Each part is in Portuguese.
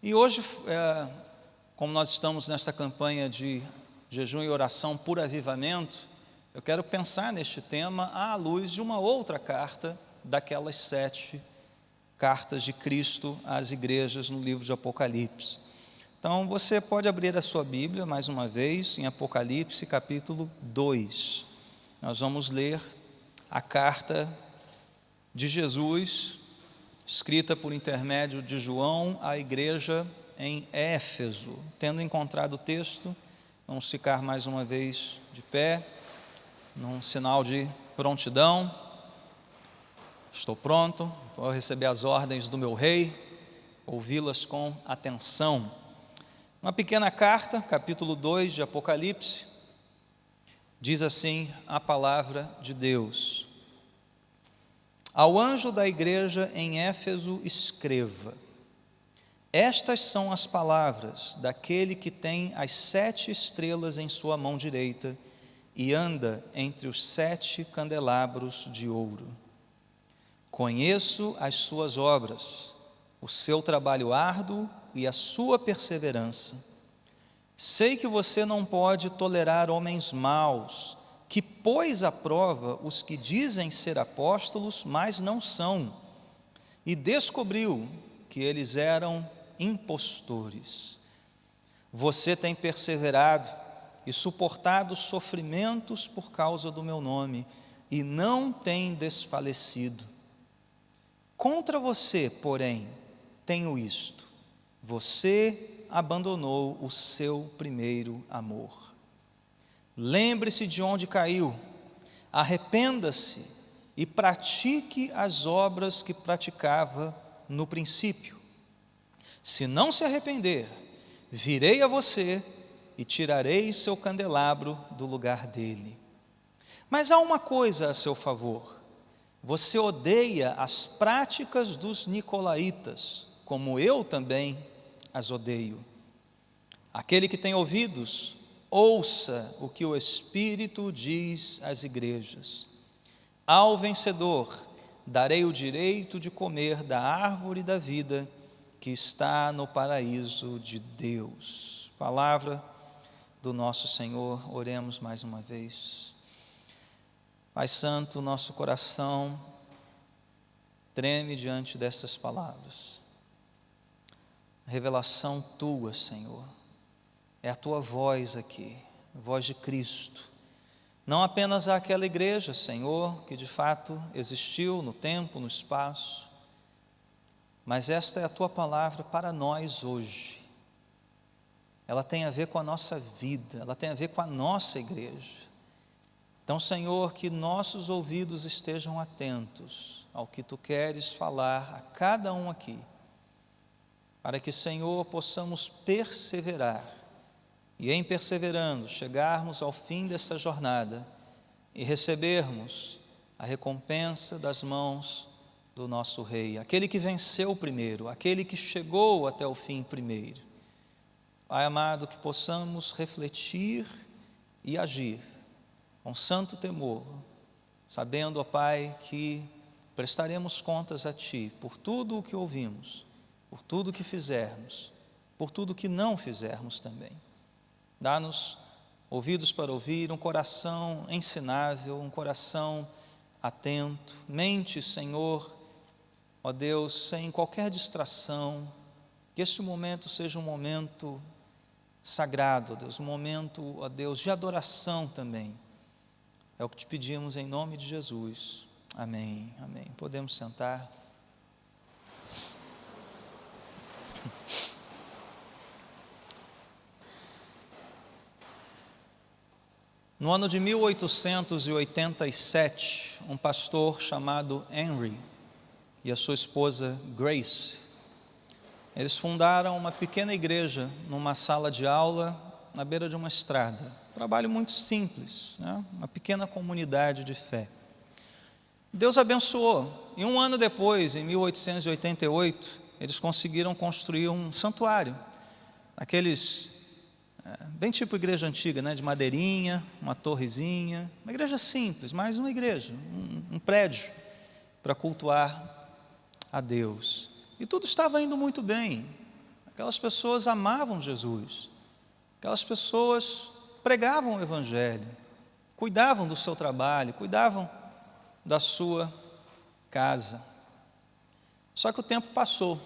E hoje, como nós estamos nesta campanha de jejum e oração por avivamento, eu quero pensar neste tema à luz de uma outra carta, daquelas 7 cartas de Cristo às igrejas no livro de Apocalipse. Então, você pode abrir a sua Bíblia, mais uma vez, em Apocalipse, capítulo 2. Nós vamos ler a carta de Jesus, escrita por intermédio de João à igreja em Éfeso. Tendo encontrado o texto, vamos ficar mais uma vez de pé, num sinal de prontidão. Estou pronto, vou receber as ordens do meu rei, ouvi-las com atenção. Uma pequena carta, capítulo 2 de Apocalipse, diz assim a palavra de Deus: ao anjo da igreja em Éfeso escreva: estas são as palavras daquele que tem as 7 estrelas em sua mão direita e anda entre os 7 candelabros de ouro. Conheço as suas obras, o seu trabalho árduo e a sua perseverança. Sei que você não pode tolerar homens maus, que pôs à prova os que dizem ser apóstolos, mas não são, e descobriu que eles eram impostores. Você tem perseverado e suportado sofrimentos por causa do meu nome, e não tem desfalecido. Contra você, porém, tenho isto: você abandonou o seu primeiro amor. Lembre-se de onde caiu, arrependa-se e pratique as obras que praticava no princípio. Se não se arrepender, virei a você e tirarei seu candelabro do lugar dele. Mas há uma coisa a seu favor: você odeia as práticas dos nicolaítas, como eu também as odeio. Aquele que tem ouvidos, ouça o que o Espírito diz às igrejas. Ao vencedor darei o direito de comer da árvore da vida que está no paraíso de Deus. Palavra do nosso Senhor. Oremos mais uma vez. Pai Santo, nosso coração treme diante dessas palavras. Revelação Tua, Senhor, é a Tua voz aqui, a voz de Cristo. Não apenas àquela igreja, Senhor, que de fato existiu no tempo, no espaço, mas esta é a Tua palavra para nós hoje. Ela tem a ver com a nossa vida, ela tem a ver com a nossa igreja. Então, Senhor, que nossos ouvidos estejam atentos ao que Tu queres falar a cada um aqui, para que, Senhor, possamos perseverar e, em perseverando, chegarmos ao fim dessa jornada e recebermos a recompensa das mãos do nosso Rei, aquele que venceu primeiro, aquele que chegou até o fim primeiro. Pai amado, que possamos refletir e agir com santo temor, sabendo, ó Pai, que prestaremos contas a Ti por tudo o que ouvimos, por tudo o que fizermos, por tudo o que não fizermos também. Dá-nos ouvidos para ouvir, um coração ensinável, um coração atento, mente, Senhor, ó Deus, sem qualquer distração, que este momento seja um momento sagrado, ó Deus, um momento, ó Deus, de adoração também. É o que te pedimos em nome de Jesus. Amém, amém. Podemos sentar. No ano de 1887, um pastor chamado Henry e a sua esposa Grace, eles fundaram uma pequena igreja numa sala de aula na beira de uma estrada. Trabalho muito simples, né? Uma pequena comunidade de fé. Deus abençoou, e um ano depois, em 1888, eles conseguiram construir um santuário, aqueles, bem tipo igreja antiga, né? De madeirinha, uma torrezinha, uma igreja simples, mas uma igreja, um prédio para cultuar a Deus. E tudo estava indo muito bem. aquelas pessoas amavam Jesus, aquelas pessoas pregavam o Evangelho, cuidavam do seu trabalho, cuidavam da sua casa. Só que o tempo passou,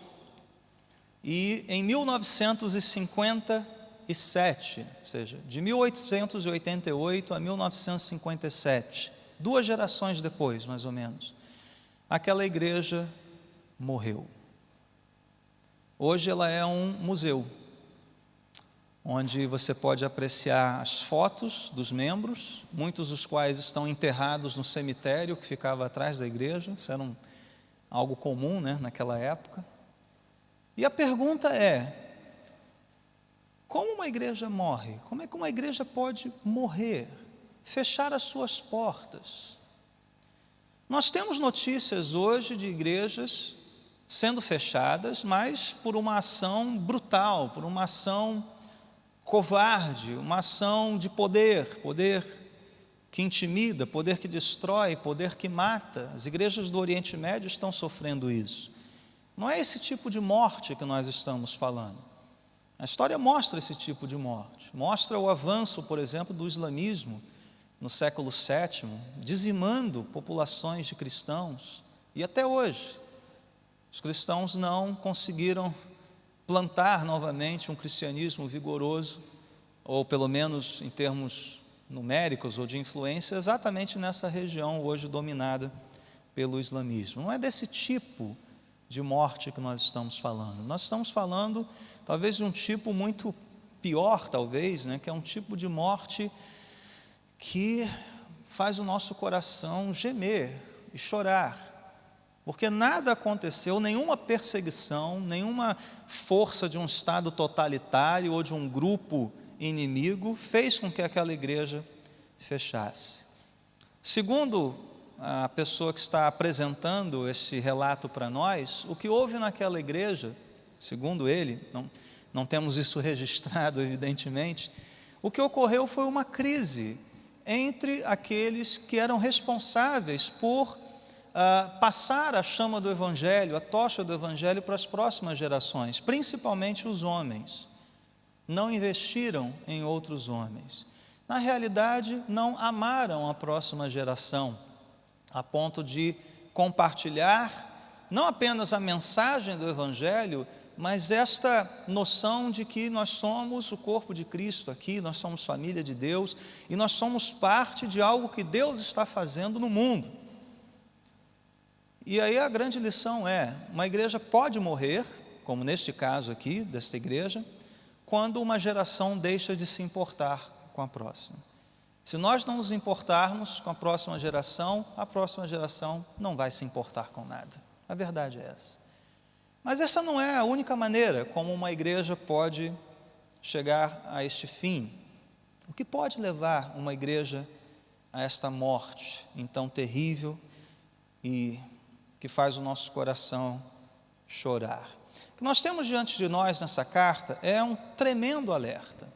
e em 1957, ou seja, de 1888 a 1957, 2 gerações depois, mais ou menos, aquela igreja morreu. Hoje ela é um museu, onde você pode apreciar as fotos dos membros, muitos dos quais estão enterrados no cemitério que ficava atrás da igreja. Isso era algo comum, né, naquela época. E a pergunta é: como uma igreja morre? Como é que uma igreja pode morrer, fechar as suas portas? Nós temos notícias hoje de igrejas sendo fechadas, mas por uma ação brutal, por uma ação covarde, uma ação de poder que intimida, poder que destrói, poder que mata. As igrejas do Oriente Médio estão sofrendo isso. Não é esse tipo de morte que nós estamos falando. A história mostra esse tipo de morte, mostra o avanço, por exemplo, do islamismo no século VII, dizimando populações de cristãos, e até hoje os cristãos não conseguiram plantar novamente um cristianismo vigoroso, ou pelo menos em termos numéricos ou de influência, exatamente nessa região hoje dominada pelo islamismo. Não é desse tipo de morte que nós estamos falando. Nós estamos falando talvez de um tipo muito pior, talvez, né, que é um tipo de morte que faz o nosso coração gemer e chorar, porque nada aconteceu, nenhuma perseguição, nenhuma força de um Estado totalitário ou de um grupo inimigo fez com que aquela igreja fechasse. Segundo a pessoa que está apresentando esse relato para nós, o que houve naquela igreja, segundo ele, não temos isso registrado, evidentemente, o que ocorreu foi uma crise entre aqueles que eram responsáveis por passar a chama do Evangelho, a tocha do Evangelho para as próximas gerações, principalmente os homens. Não investiram em outros homens. Na realidade, não amaram a próxima geração, a ponto de compartilhar não apenas a mensagem do Evangelho, mas esta noção de que nós somos o corpo de Cristo aqui, nós somos família de Deus, e nós somos parte de algo que Deus está fazendo no mundo. E aí a grande lição é: uma igreja pode morrer, como neste caso aqui, desta igreja, quando uma geração deixa de se importar com a próxima. Se nós não nos importarmos com a próxima geração não vai se importar com nada. A verdade é essa. Mas essa não é a única maneira como uma igreja pode chegar a este fim. O que pode levar uma igreja a esta morte então terrível e que faz o nosso coração chorar? O que nós temos diante de nós nessa carta é um tremendo alerta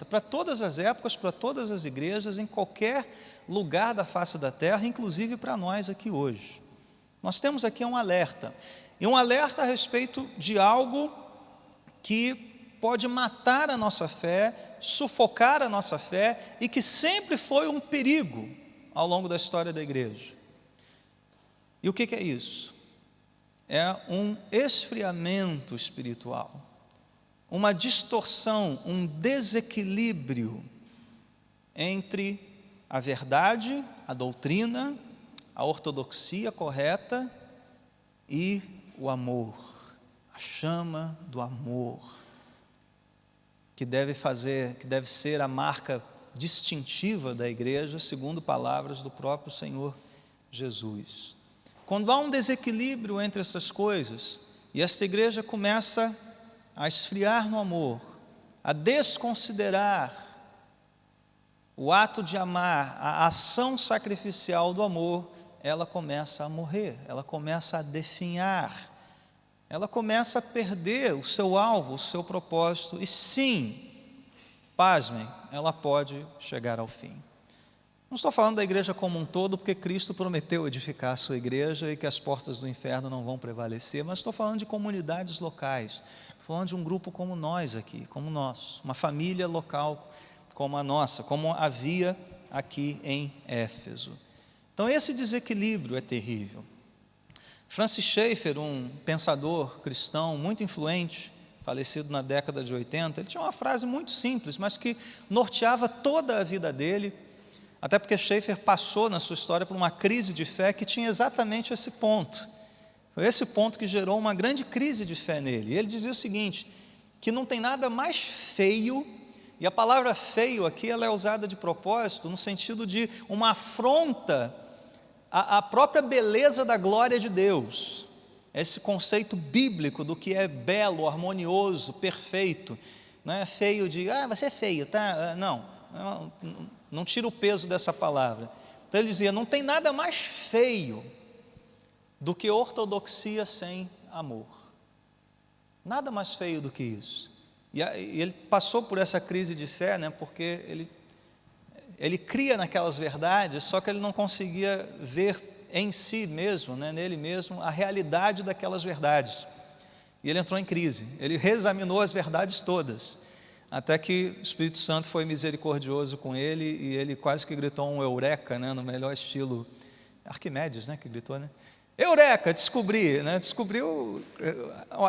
para todas as épocas, para todas as igrejas, em qualquer lugar da face da terra, inclusive para nós aqui hoje. Nós temos aqui um alerta, e um alerta a respeito de algo que pode matar a nossa fé, sufocar a nossa fé, e que sempre foi um perigo ao longo da história da igreja. E o que é isso? É um esfriamento espiritual, uma distorção, um desequilíbrio entre a verdade, a doutrina, a ortodoxia correta e o amor, a chama do amor, que deve ser a marca distintiva da igreja, segundo palavras do próprio Senhor Jesus. Quando há um desequilíbrio entre essas coisas, e esta igreja começa a esfriar no amor, a desconsiderar o ato de amar, a ação sacrificial do amor, ela começa a morrer, ela começa a definhar, ela começa a perder o seu alvo, o seu propósito, e sim, pasmem, ela pode chegar ao fim. Não estou falando da igreja como um todo, porque Cristo prometeu edificar a sua igreja e que as portas do inferno não vão prevalecer, mas estou falando de comunidades locais, estou falando de um grupo como nós aqui, como nós, uma família local como a nossa, como havia aqui em Éfeso. Então esse desequilíbrio é terrível. Francis Schaeffer, um pensador cristão muito influente, falecido na década de 80, ele tinha uma frase muito simples, mas que norteava toda a vida dele, até porque Schaeffer passou na sua história por uma crise de fé que tinha exatamente esse ponto. Foi esse ponto que gerou uma grande crise de fé nele. E ele dizia o seguinte, que não tem nada mais feio, e a palavra feio aqui ela é usada de propósito, no sentido de uma afronta à própria beleza da glória de Deus. Esse conceito bíblico do que é belo, harmonioso, perfeito. Não é feio de, você é feio, tá? Não tira o peso dessa palavra. Então ele dizia, não tem nada mais feio do que ortodoxia sem amor. Nada mais feio do que isso. E ele passou por essa crise de fé, né, porque ele cria naquelas verdades, só que ele não conseguia ver em si mesmo, né, nele mesmo, a realidade daquelas verdades. E ele entrou em crise, ele reexaminou as verdades todas, até que o Espírito Santo foi misericordioso com ele, e ele quase que gritou um eureka, né, no melhor estilo Arquimedes, né, que gritou, né? Eureka, descobri, né, descobriu,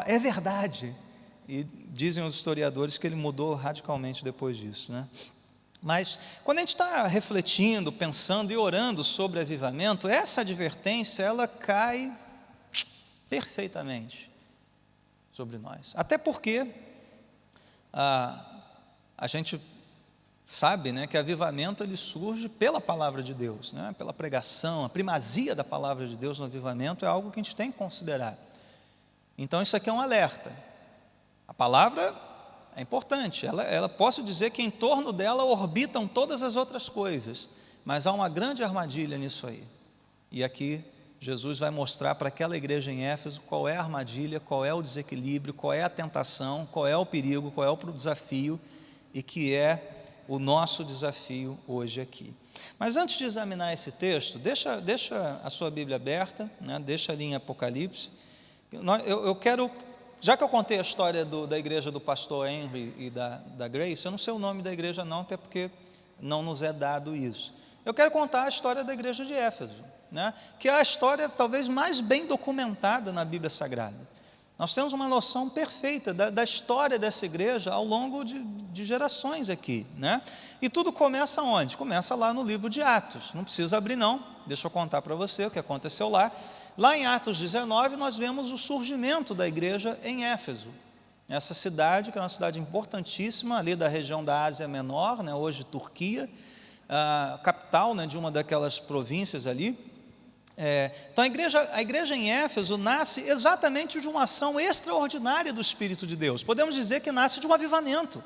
é verdade. E dizem os historiadores que ele mudou radicalmente depois disso, né? Mas quando a gente está refletindo, pensando e orando sobre avivamento, essa advertência ela cai perfeitamente sobre nós. Até porque a gente sabe, né, que avivamento ele surge pela palavra de Deus, né, pela pregação, a primazia da palavra de Deus no avivamento é algo que a gente tem que considerar. Então isso aqui é um alerta. A palavra é importante, ela posso dizer que em torno dela orbitam todas as outras coisas, mas há uma grande armadilha nisso aí. E aqui Jesus vai mostrar para aquela igreja em Éfeso qual é a armadilha, qual é o desequilíbrio, qual é a tentação, qual é o perigo, qual é o desafio, e que é o nosso desafio hoje aqui. Mas antes de examinar esse texto, deixa a sua Bíblia aberta, né, deixa ali em Apocalipse. Eu quero, já que eu contei a história da igreja do pastor Henry e da Grace, eu não sei o nome da igreja não, até porque não nos é dado isso. Eu quero contar a história da igreja de Éfeso, né, que é a história talvez mais bem documentada na Bíblia Sagrada. Nós temos uma noção perfeita da história dessa igreja ao longo de gerações aqui, né? E tudo começa onde? Começa lá no livro de Atos. Não precisa abrir não, deixa eu contar para você o que aconteceu lá. Lá em Atos 19 nós vemos o surgimento da igreja em Éfeso. Essa cidade, que é uma cidade importantíssima, ali da região da Ásia Menor, né, hoje Turquia, a capital, né, de uma daquelas províncias ali. Então a igreja em Éfeso nasce exatamente de uma ação extraordinária do Espírito de Deus. Podemos dizer que nasce de um avivamento.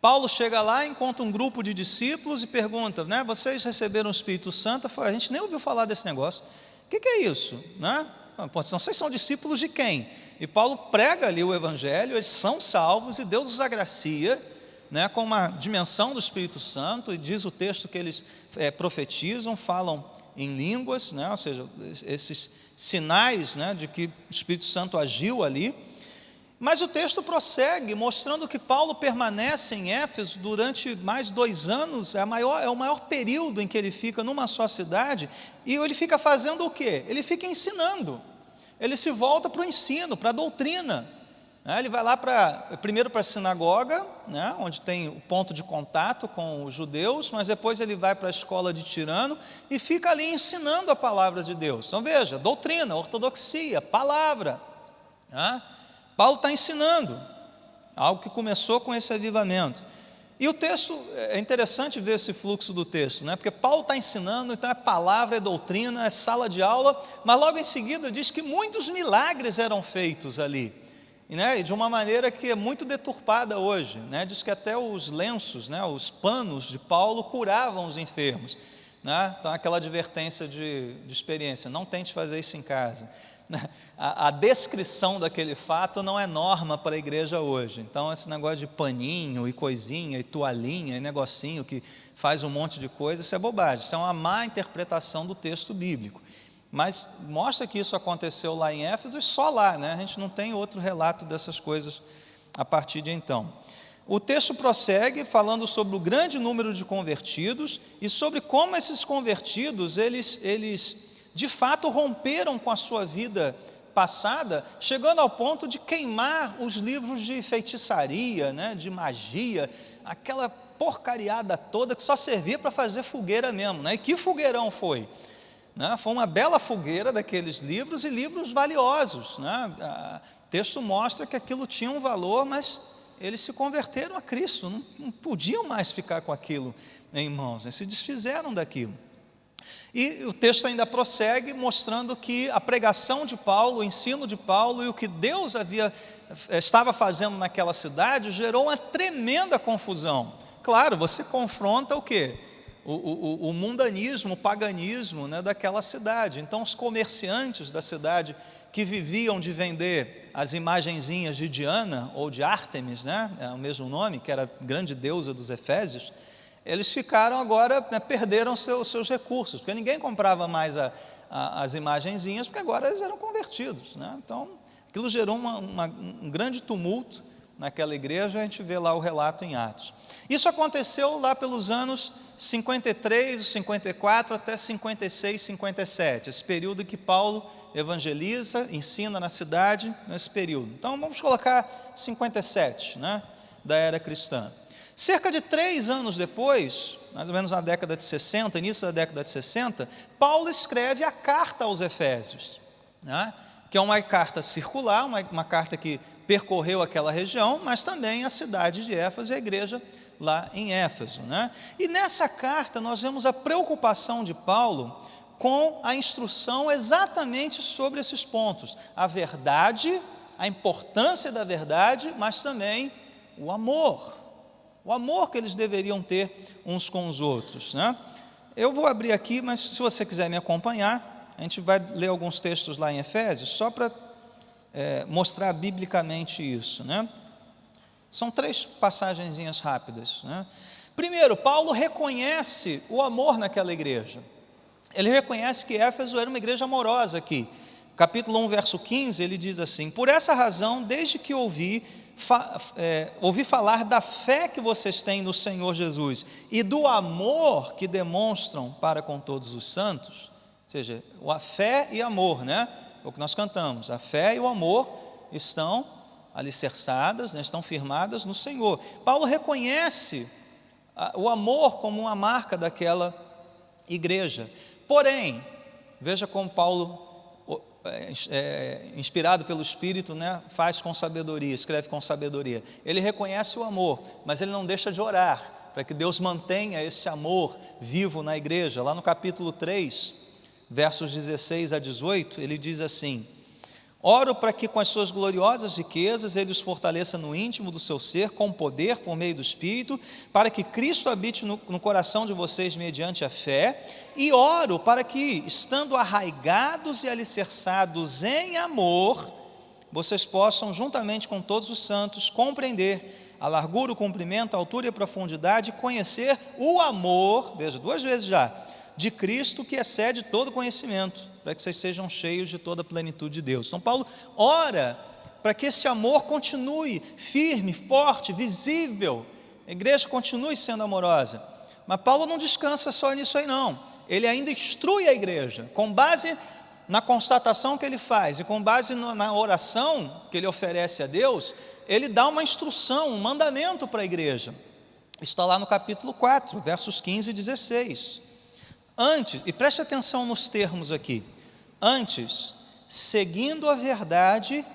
Paulo chega lá, encontra um grupo de discípulos e pergunta, né, vocês receberam o Espírito Santo? A gente nem ouviu falar desse negócio. O que é isso? Né? Vocês são discípulos de quem? E Paulo prega ali o Evangelho, eles são salvos e Deus os agracia, né, com uma dimensão do Espírito Santo, e diz o texto que eles profetizam, falam em línguas, né, ou seja, esses sinais, né, de que o Espírito Santo agiu ali. Mas o texto prossegue, mostrando que Paulo permanece em Éfeso durante mais 2 anos, é o maior período em que ele fica numa só cidade, e ele fica fazendo o quê? Ele fica ensinando, ele se volta para o ensino, para a doutrina. Ele vai lá primeiro para a sinagoga, né, onde tem o ponto de contato com os judeus, mas depois ele vai para a escola de Tirano e fica ali ensinando a palavra de Deus. Então veja, doutrina, ortodoxia, palavra. Paulo está ensinando, algo que começou com esse avivamento. E o texto, é interessante ver esse fluxo do texto, né, porque Paulo está ensinando, então é palavra, é doutrina, é sala de aula, mas logo em seguida diz que muitos milagres eram feitos ali. E de uma maneira que é muito deturpada hoje, né? Diz que até os lenços, né, os panos de Paulo curavam os enfermos, né? Então aquela advertência de experiência, não tente fazer isso em casa. A descrição daquele fato não é norma para a igreja hoje. Então, esse negócio de paninho e coisinha e toalhinha e negocinho que faz um monte de coisa, isso é bobagem, isso é uma má interpretação do texto bíblico. Mas mostra que isso aconteceu lá em Éfeso e só lá, né? A gente não tem outro relato dessas coisas a partir de então. O texto prossegue falando sobre o grande número de convertidos e sobre como esses convertidos, eles de fato romperam com a sua vida passada, chegando ao ponto de queimar os livros de feitiçaria, né, de magia, aquela porcariada toda que só servia para fazer fogueira mesmo, né? E que fogueirão foi? Né? Foi uma bela fogueira daqueles livros e livros valiosos, né? O texto mostra que aquilo tinha um valor, mas eles se converteram a Cristo, não podiam mais ficar com aquilo em mãos, eles se desfizeram daquilo. E o texto ainda prossegue mostrando que a pregação de Paulo, o ensino de Paulo e o que Deus estava fazendo naquela cidade gerou uma tremenda confusão. Claro, você confronta o quê? O mundanismo, o paganismo, né, daquela cidade. Então os comerciantes da cidade que viviam de vender as imagenzinhas de Diana ou de Ártemis, né, é o mesmo nome, que era a grande deusa dos Efésios, eles ficaram agora, né, perderam seus recursos, porque ninguém comprava mais as imagenzinhas, porque agora eles eram convertidos, né? Então aquilo gerou um grande tumulto naquela igreja, a gente vê lá o relato em Atos. Isso aconteceu lá pelos anos 53, 54 até 56, 57, esse período que Paulo evangeliza, ensina na cidade, nesse período. Então vamos colocar 57, né, da era cristã. Cerca de 3 anos depois, mais ou menos na década de 60, início da década de 60, Paulo escreve a carta aos Efésios, né, que é uma carta circular, uma carta que percorreu aquela região, mas também a cidade de Éfeso e a igreja lá em Éfeso, né? E nessa carta nós vemos a preocupação de Paulo com a instrução exatamente sobre esses pontos, a verdade, a importância da verdade, mas também o amor que eles deveriam ter uns com os outros, né? Eu vou abrir aqui, mas se você quiser me acompanhar, a gente vai ler alguns textos lá em Efésios, só para mostrar biblicamente isso, né? São 3 passagenzinhas rápidas, né? Primeiro, Paulo reconhece o amor naquela igreja. Ele reconhece que Éfeso era uma igreja amorosa aqui. Capítulo 1, verso 15, ele diz assim: por essa razão, desde que ouvi falar da fé que vocês têm no Senhor Jesus e do amor que demonstram para com todos os santos, ou seja, a fé e amor, né? É o que nós cantamos, a fé e o amor estão alicerçadas, né, estão firmadas no Senhor. Paulo reconhece o amor como uma marca daquela igreja. Porém, veja como Paulo, inspirado pelo Espírito, né, faz com sabedoria, escreve com sabedoria. Ele reconhece o amor, mas ele não deixa de orar para que Deus mantenha esse amor vivo na igreja. Lá no capítulo 3, versos 16 a 18, ele diz assim: oro para que com as suas gloriosas riquezas ele os fortaleça no íntimo do seu ser, com poder por meio do Espírito, para que Cristo habite no coração de vocês mediante a fé, e oro para que, estando arraigados e alicerçados em amor, vocês possam, juntamente com todos os santos, compreender a largura, o comprimento, a altura e a profundidade, e conhecer o amor, veja, 2 vezes já, de Cristo, que excede todo conhecimento, para que vocês sejam cheios de toda a plenitude de Deus. Então Paulo ora para que esse amor continue firme, forte, visível, a igreja continue sendo amorosa. Mas Paulo não descansa só nisso aí não, ele ainda instrui a igreja, com base na constatação que ele faz, e com base na oração que ele oferece a Deus, ele dá uma instrução, um mandamento para a igreja. Está lá no capítulo 4, versos 15 e 16. Antes, e preste atenção nos termos aqui, antes, seguindo a verdade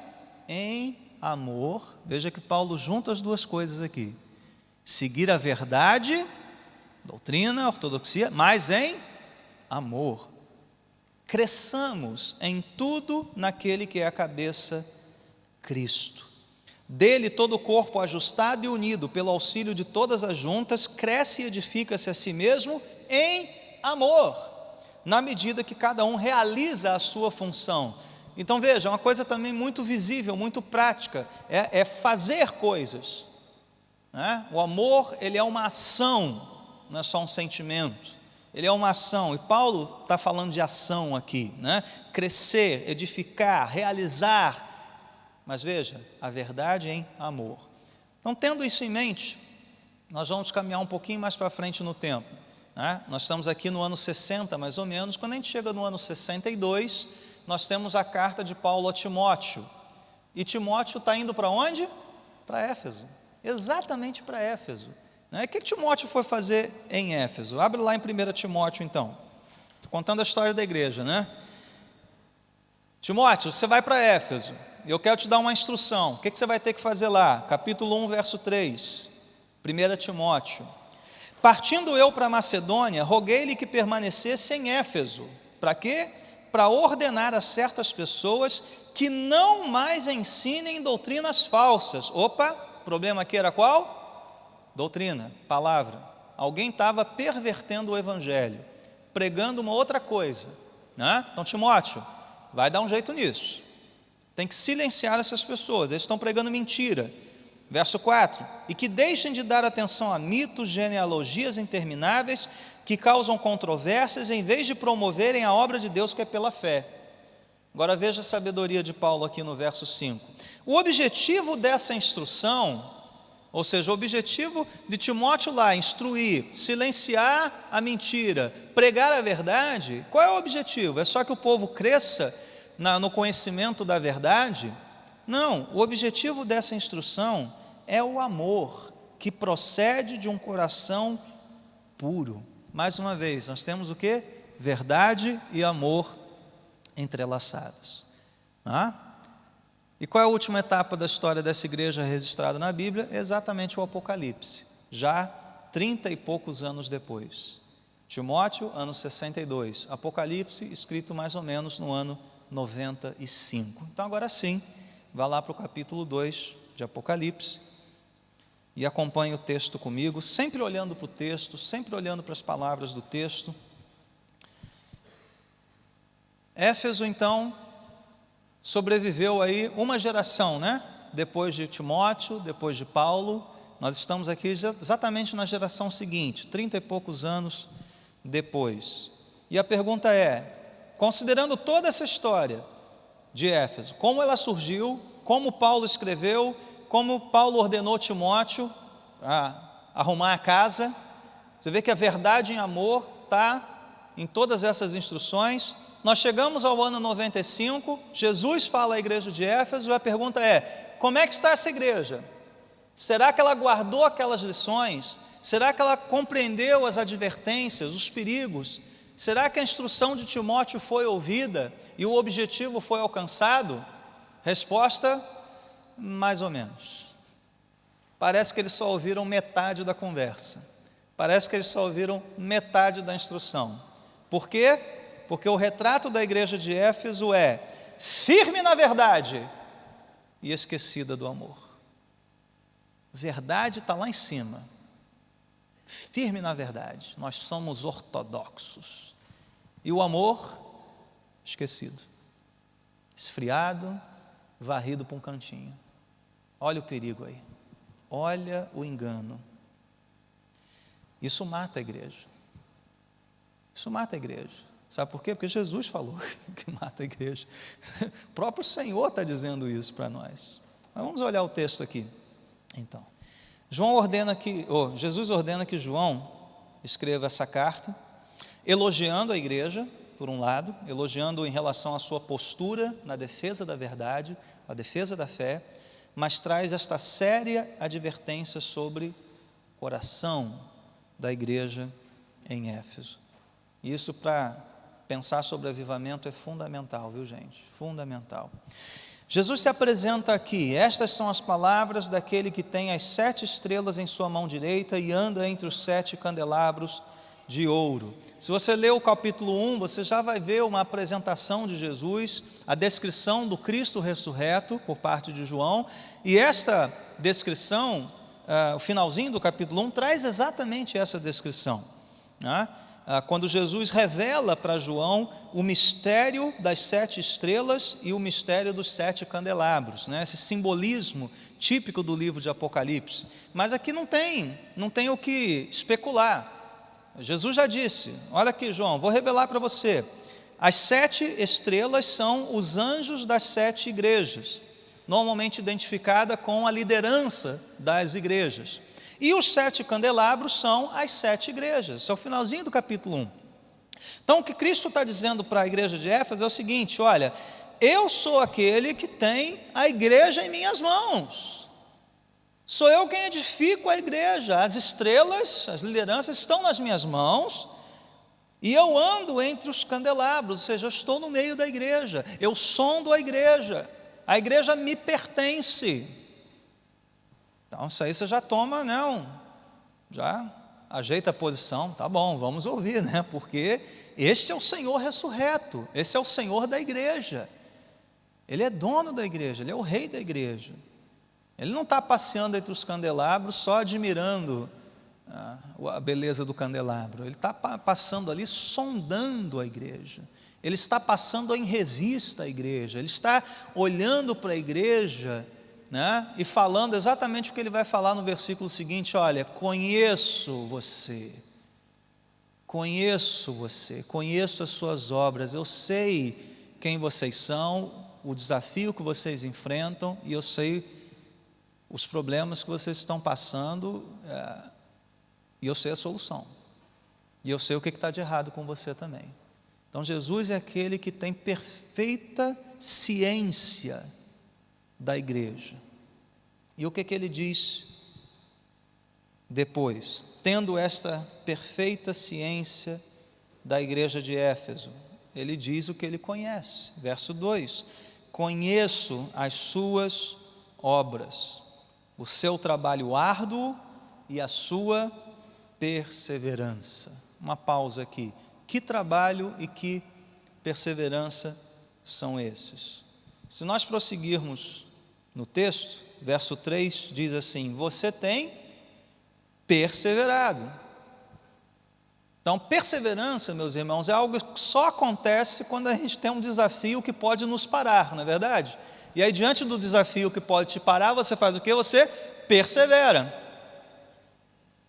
em amor, veja que Paulo junta as 2 coisas aqui, seguir a verdade, doutrina, ortodoxia, mas em amor, cresçamos em tudo naquele que é a cabeça, Cristo. Dele todo o corpo ajustado e unido pelo auxílio de todas as juntas, cresce e edifica-se a si mesmo em amor, na medida que cada um realiza a sua função. Então veja, é uma coisa também muito visível, muito prática, é fazer coisas, né? O amor, ele é uma ação, não é só um sentimento, ele é uma ação, e Paulo está falando de ação aqui, né? Crescer, edificar, realizar, mas veja, a verdade em amor. Então, tendo isso em mente, nós vamos caminhar um pouquinho mais para frente no tempo, né? Nós estamos aqui no ano 60, mais ou menos. Quando a gente chega no ano 62, nós temos a carta de Paulo a Timóteo, e Timóteo está indo para onde? Para Éfeso, exatamente para Éfeso, né? O que Timóteo foi fazer em Éfeso? Abre lá em 1 Timóteo então, estou contando a história da igreja, né? Timóteo, você vai para Éfeso, eu quero te dar uma instrução. O que você vai ter que fazer lá? Capítulo 1, verso 3, 1 Timóteo. Partindo eu para Macedônia, roguei-lhe que permanecesse em Éfeso. Para quê? Para ordenar a certas pessoas que não mais ensinem doutrinas falsas. Opa, o problema aqui era qual? Doutrina, palavra. Alguém estava pervertendo o evangelho, pregando uma outra coisa, né? Então, Timóteo, vai dar um jeito nisso. Tem que silenciar essas pessoas, eles estão pregando mentira. Verso 4, e que deixem de dar atenção a mitos, genealogias intermináveis, que causam controvérsias, em vez de promoverem a obra de Deus que é pela fé. Agora veja a sabedoria de Paulo aqui no verso 5. O objetivo dessa instrução, ou seja, o objetivo de Timóteo lá, instruir, silenciar a mentira, pregar a verdade, qual é o objetivo? É só que o povo cresça no conhecimento da verdade? Não, o objetivo dessa instrução é o amor, que procede de um coração puro. Mais uma vez, nós temos o quê? Verdade e amor entrelaçados. E qual é a última etapa da história dessa igreja registrada na Bíblia? Exatamente o Apocalipse, já 30 e poucos anos depois. Timóteo, ano 62, Apocalipse, escrito mais ou menos no ano 95. Então agora sim, vá lá para o capítulo 2 de Apocalipse e acompanhe o texto comigo, sempre olhando para o texto, sempre olhando para as palavras do texto. Éfeso, então, sobreviveu aí uma geração, né? Depois de Timóteo, depois de Paulo. Nós estamos aqui exatamente na geração seguinte, 30 e poucos anos depois. E a pergunta é, considerando toda essa história de Éfeso, como ela surgiu, como Paulo escreveu, como Paulo ordenou Timóteo a arrumar a casa, você vê que a verdade em amor está em todas essas instruções. Nós chegamos ao ano 95, Jesus fala à igreja de Éfeso, e a pergunta é, como é que está essa igreja? Será que ela guardou aquelas lições? Será que ela compreendeu as advertências, os perigos? Será que a instrução de Timóteo foi ouvida e o objetivo foi alcançado? Resposta, mais ou menos. Parece que eles só ouviram metade da conversa. Parece que eles só ouviram metade da instrução. Por quê? Porque o retrato da igreja de Éfeso é firme na verdade e esquecida do amor. Verdade está lá em cima. Firme na verdade. Nós somos ortodoxos. E o amor, esquecido. Esfriado, varrido para um cantinho. Olha o perigo aí. Olha o engano. Isso mata a igreja. Isso mata a igreja. Sabe por quê? Porque Jesus falou que mata a igreja. O próprio Senhor está dizendo isso para nós. Mas vamos olhar o texto aqui. Então, Jesus ordena que João escreva essa carta, elogiando a igreja, por um lado, elogiando em relação à sua postura na defesa da verdade, a defesa da fé, mas traz esta séria advertência sobre o coração da igreja em Éfeso. Isso, para pensar sobre avivamento, é fundamental, viu, gente? Fundamental. Jesus se apresenta aqui, estas são as palavras daquele que tem as 7 estrelas em sua mão direita e anda entre os 7 candelabros de ouro. Se você ler o capítulo 1, você já vai ver uma apresentação de Jesus, a descrição do Cristo ressurreto por parte de João, e esta descrição, o finalzinho do capítulo 1, traz exatamente essa descrição, né? quando Jesus revela para João o mistério das 7 estrelas e o mistério dos 7 candelabros, né? Esse simbolismo típico do livro de Apocalipse. Mas aqui não tem o que especular. Jesus já disse, olha aqui, João, vou revelar para você. As 7 estrelas são os anjos das 7 igrejas, normalmente identificada com a liderança das igrejas. E os 7 candelabros são as 7 igrejas. Esse é o finalzinho do capítulo 1. Então, o que Cristo está dizendo para a igreja de Éfeso é o seguinte: olha, eu sou aquele que tem a igreja em minhas mãos. Sou eu quem edifico a igreja. As estrelas, as lideranças estão nas minhas mãos. E eu ando entre os candelabros, ou seja, eu estou no meio da igreja. Eu sondo a igreja me pertence. Então, isso aí você já toma, né, já ajeita a posição, tá bom, vamos ouvir, né, porque este é o Senhor ressurreto, esse é o Senhor da igreja, Ele é dono da igreja, Ele é o rei da igreja. Ele não está passeando entre os candelabros só admirando a beleza do candelabro, Ele está passando ali sondando a igreja, Ele está passando em revista a igreja, Ele está olhando para a igreja, né, e falando exatamente o que Ele vai falar no versículo seguinte: olha, conheço você, conheço as suas obras, eu sei quem vocês são, o desafio que vocês enfrentam, e eu sei os problemas que vocês estão passando, e eu sei a solução, e eu sei o que está de errado com você também. Então Jesus é aquele que tem perfeita ciência da igreja. E o que Ele diz depois? Tendo esta perfeita ciência da igreja de Éfeso, Ele diz o que Ele conhece. Verso 2: conheço as suas obras, o seu trabalho árduo e a sua perseverança. Uma pausa aqui. Que trabalho e que perseverança são esses? Se nós prosseguirmos no texto, verso 3 diz assim: você tem perseverado. Então, perseverança, meus irmãos, é algo que só acontece quando a gente tem um desafio que pode nos parar, não é verdade? E aí, diante do desafio que pode te parar, você faz o quê? Você persevera.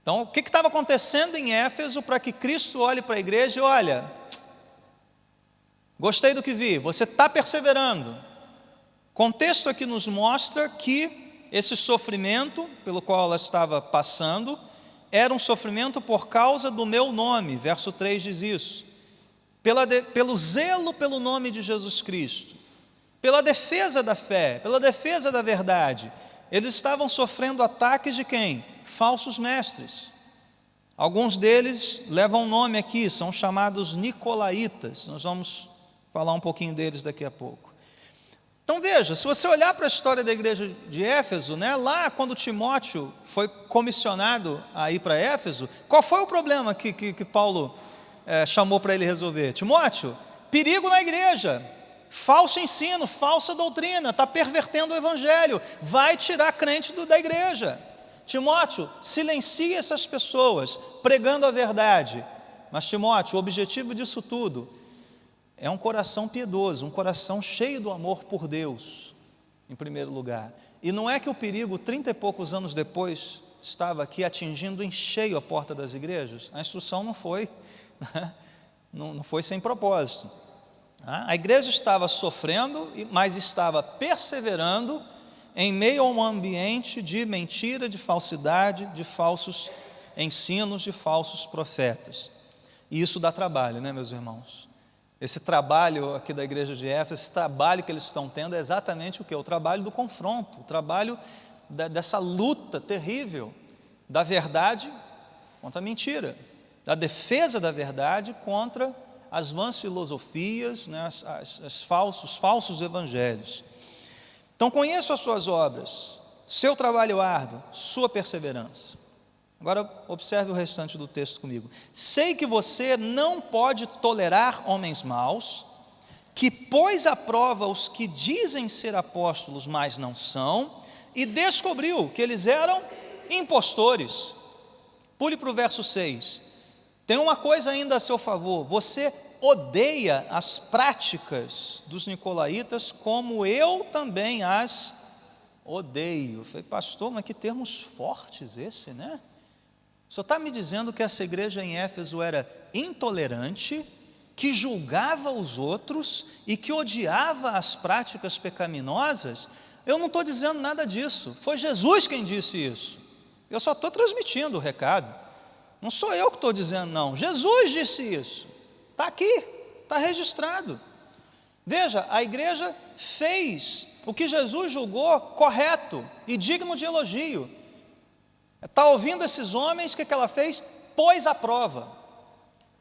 Então, o que estava acontecendo em Éfeso para que Cristo olhe para a igreja e olha, gostei do que vi, você está perseverando. O contexto aqui nos mostra que esse sofrimento pelo qual ela estava passando era um sofrimento por causa do meu nome, verso 3 diz isso, pelo zelo pelo nome de Jesus Cristo, pela defesa da fé, pela defesa da verdade. Eles estavam sofrendo ataques de quem? Falsos mestres. Alguns deles levam nome aqui, são chamados nicolaítas. Nós vamos falar um pouquinho deles daqui a pouco. Então veja, se você olhar para a história da igreja de Éfeso, né, lá quando Timóteo foi comissionado a ir para Éfeso, qual foi o problema que Paulo chamou para ele resolver? Timóteo, perigo na igreja, falso ensino, falsa doutrina, está pervertendo o evangelho, vai tirar crente da igreja. Timóteo, silencia essas pessoas, pregando a verdade. Mas Timóteo, o objetivo disso tudo é um coração piedoso, um coração cheio do amor por Deus, em primeiro lugar. E não é que o perigo, 30 e poucos anos depois, estava aqui atingindo em cheio a porta das igrejas? A instrução não foi sem propósito. A igreja estava sofrendo, mas estava perseverando em meio a um ambiente de mentira, de falsidade, de falsos ensinos, de falsos profetas. E isso dá trabalho, né, meus irmãos? Esse trabalho aqui da igreja de Éfeso, esse trabalho que eles estão tendo é exatamente o quê? O trabalho do confronto, o trabalho dessa luta terrível da verdade contra a mentira, da defesa da verdade contra as vãs filosofias, né, os falsos evangelhos. Então, conheço as suas obras, seu trabalho árduo, sua perseverança. Agora, observe o restante do texto comigo. Sei que você não pode tolerar homens maus, que pôs à prova os que dizem ser apóstolos, mas não são, e descobriu que eles eram impostores. Pule para o verso 6. Tem uma coisa ainda a seu favor: você odeia as práticas dos nicolaítas como eu também as odeio. Eu falei, pastor, mas que termos fortes esse, né? O senhor está me dizendo que essa igreja em Éfeso era intolerante, que julgava os outros e que odiava as práticas pecaminosas? Eu não estou dizendo nada disso, foi Jesus quem disse isso. Eu só estou transmitindo o recado. Não sou eu que estou dizendo, não. Jesus disse isso. Está aqui, está registrado. Veja, a igreja fez o que Jesus julgou correto e digno de elogio. Está ouvindo esses homens, o que ela fez? Pôs à prova,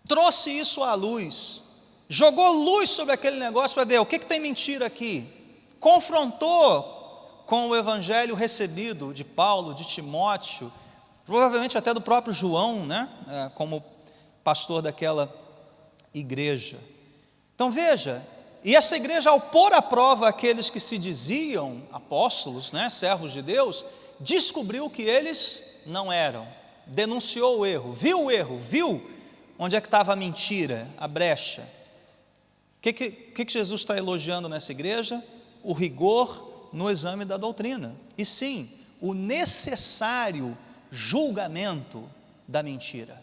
trouxe isso à luz, jogou luz sobre aquele negócio para ver o que tem mentira aqui, confrontou com o evangelho recebido de Paulo, de Timóteo, provavelmente até do próprio João, né? Como pastor daquela igreja. Então veja, e essa igreja, ao pôr à prova aqueles que se diziam apóstolos, né, servos de Deus, descobriu que eles não eram, denunciou o erro, viu onde é que estava a mentira, a brecha. O que Jesus está elogiando nessa igreja? O rigor no exame da doutrina, e sim, o necessário julgamento da mentira,